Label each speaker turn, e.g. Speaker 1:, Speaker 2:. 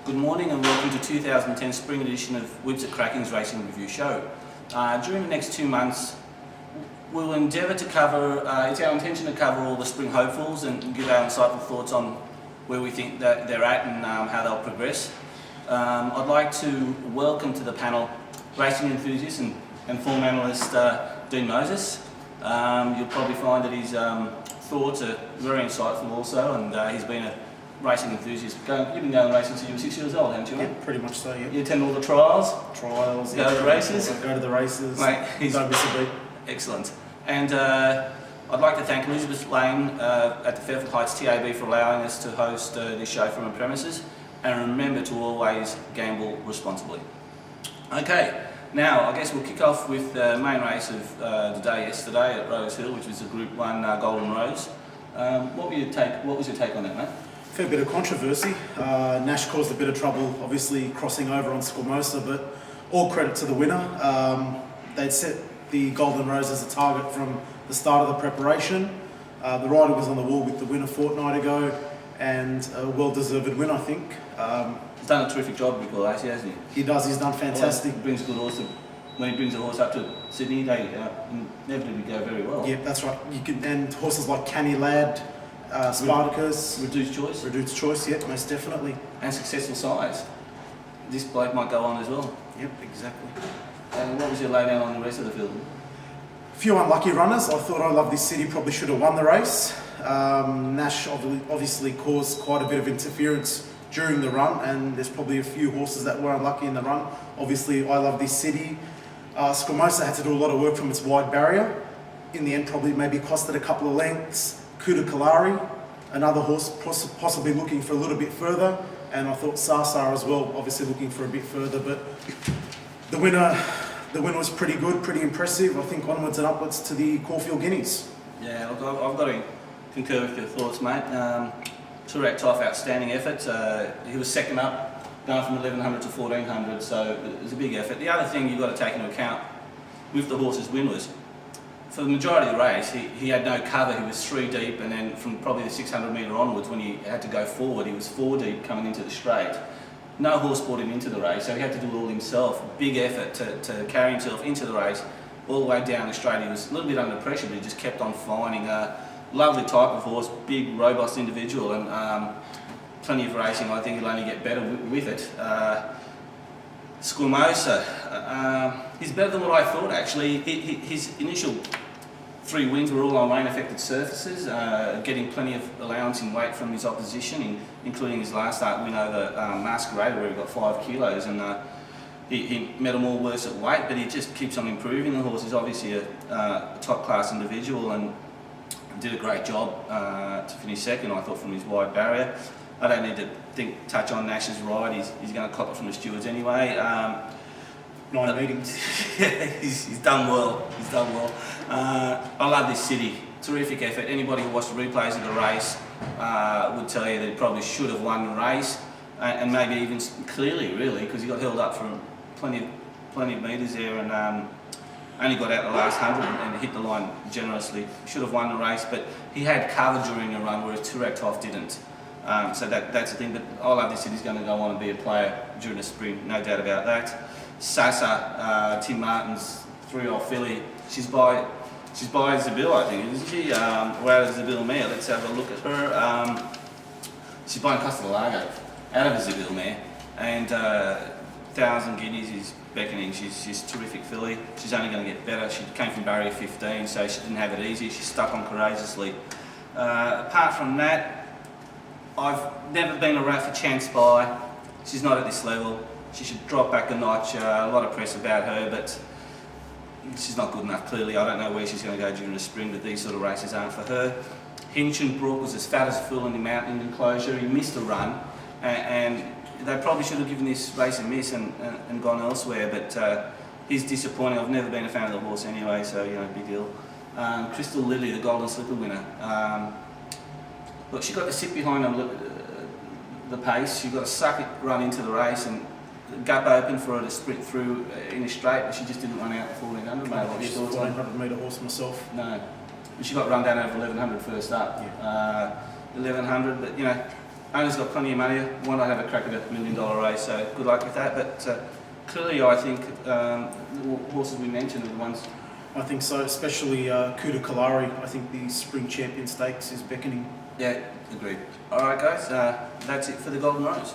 Speaker 1: Good morning and welcome to 2010 Spring edition of Whipps Cracking's Racing Review Show. During the next 2 months, we'll endeavour to cover, it's our intention to cover all the spring hopefuls and give our insightful thoughts on where we think that they're at and how they'll progress. I'd like to welcome to the panel racing enthusiast and form analyst Dean Moses. You'll probably find that his thoughts are very insightful also, and he's been a racing enthusiast. You've been going racing since you were 6 years old, haven't you?
Speaker 2: Yeah, pretty much so, yeah.
Speaker 1: You attend all the trials?
Speaker 2: Go
Speaker 1: to the races?
Speaker 2: Go to the races.
Speaker 1: Mate,
Speaker 2: Don't miss a beat.
Speaker 1: Excellent. And I'd like to thank Elizabeth Lane at the Fairfield Heights TAB for allowing us to host this show from her premises. And remember to always gamble responsibly. Okay, now I guess we'll kick off with the main race of the day yesterday at Rose Hill, which was the Group 1 Golden Rose. What was your take on that, mate?
Speaker 2: Fair bit of controversy. Nash caused a bit of trouble, obviously crossing over on Squamosa, but all credit to the winner. They'd set the Golden Rose as a target from the start of the preparation. The rider was on the wall with the win a fortnight ago, and a well-deserved win, I think.
Speaker 1: He's done a terrific job before the race, hasn't he?
Speaker 2: He does. He's done fantastic.
Speaker 1: He brings a good horse. When he brings a horse up to Sydney, they inevitably go very well.
Speaker 2: Yeah, that's right. And horses like Canny Lad, Spartacus.
Speaker 1: Reduced choice,
Speaker 2: yeah, most definitely.
Speaker 1: And successful size. This bloke might go on as well.
Speaker 2: Yep, exactly.
Speaker 1: And what was your laydown on the rest of the field?
Speaker 2: A few unlucky runners. I thought I Love This City probably should have won the race. Nash obviously caused quite a bit of interference during the run, and there's probably a few horses that were unlucky in the run. Obviously, I Love This City. Squamosa had to do a lot of work from its wide barrier. In the end, probably maybe cost it a couple of lengths. Kuda Kalari, another horse possibly looking for a little bit further, and I thought Sasa as well, obviously looking for a bit further, but the winner was pretty good, pretty impressive. I think onwards and upwards to the Caulfield Guineas.
Speaker 1: Yeah, look, I've got to concur with your thoughts, mate. Turek Toff, outstanding effort. He was second up, going from 1100 to 1400, so it was a big effort. The other thing you've got to take into account with the horse's win was, for the majority of the race, he had no cover. He was 3 deep, and then from probably the 600 metre onwards, when he had to go forward, he was 4 deep coming into the straight. No horse brought him into the race, so he had to do it all himself. Big effort to carry himself into the race, all the way down the straight. He was a little bit under pressure, but he just kept on finding. Lovely type of horse, big, robust individual, and plenty of racing. I think he'll only get better with it. Squamosa, he's better than what I thought, actually. His initial 3 wins were all on rain-affected surfaces, getting plenty of allowance in weight from his opposition, including his last start win over Masquerader, where he got 5 kilos, and he met them all worse at weight, but he just keeps on improving. The horse is obviously a top-class individual and did a great job to finish second, I thought, from his wide barrier. I don't need to touch on Nash's ride. He's going to cop it from the stewards anyway.
Speaker 2: 9 meetings.
Speaker 1: Yeah, he's done well. He's done well. I Love This City. Terrific effort. Anybody who watched the replays of the race would tell you that he probably should have won the race, and maybe even clearly, really, because he got held up for plenty of metres there, and only got out the last 100 and hit the line generously. Should have won the race, but he had cover during the run, whereas Turek Toff didn't. So that's the thing. But I Love This City's going to go on and be a player during the spring, no doubt about that. Sasa, Tim Martin's 3-year-old filly. She's by Zabil, I think, isn't she? We're out of Zabil mare. Let's have a look at her. She's buying Costa Lago out of a Zabil mare, and 1,000 guineas is beckoning. She's a terrific filly. She's only going to get better. She came from barrier 15, so she didn't have it easy. She stuck on courageously. Apart from that, I've never been around for Chance By. She's not at this level. She should drop back a notch. A lot of press about her, but she's not good enough, clearly. I don't know where she's going to go during the spring, but these sort of races aren't for her. Hinchinbrook was as fat as a fool in the mountain enclosure. He missed a run, and they probably should have given this race a miss and gone elsewhere, but he's disappointing. I've never been a fan of the horse anyway, so, big deal. Crystal Lily, the Golden Slipper winner. Look, she got to sit behind the pace. She got to suck it, run into the race, and gap open for her to sprint through in a straight, but she just didn't run out the 1400, mate.
Speaker 2: I'm just a 100 metre horse myself.
Speaker 1: No. She got run down over 1100 first up.
Speaker 2: Yeah.
Speaker 1: 1100, but Owner's got plenty of money. Why not have a crack at $1 million race? So good luck with that. But clearly, I think the horses we mentioned are the ones.
Speaker 2: I think so, especially Kuda Kalari. I think the Spring Champion Stakes is beckoning.
Speaker 1: Yeah, agreed. All right, guys. That's it for the Golden Rose.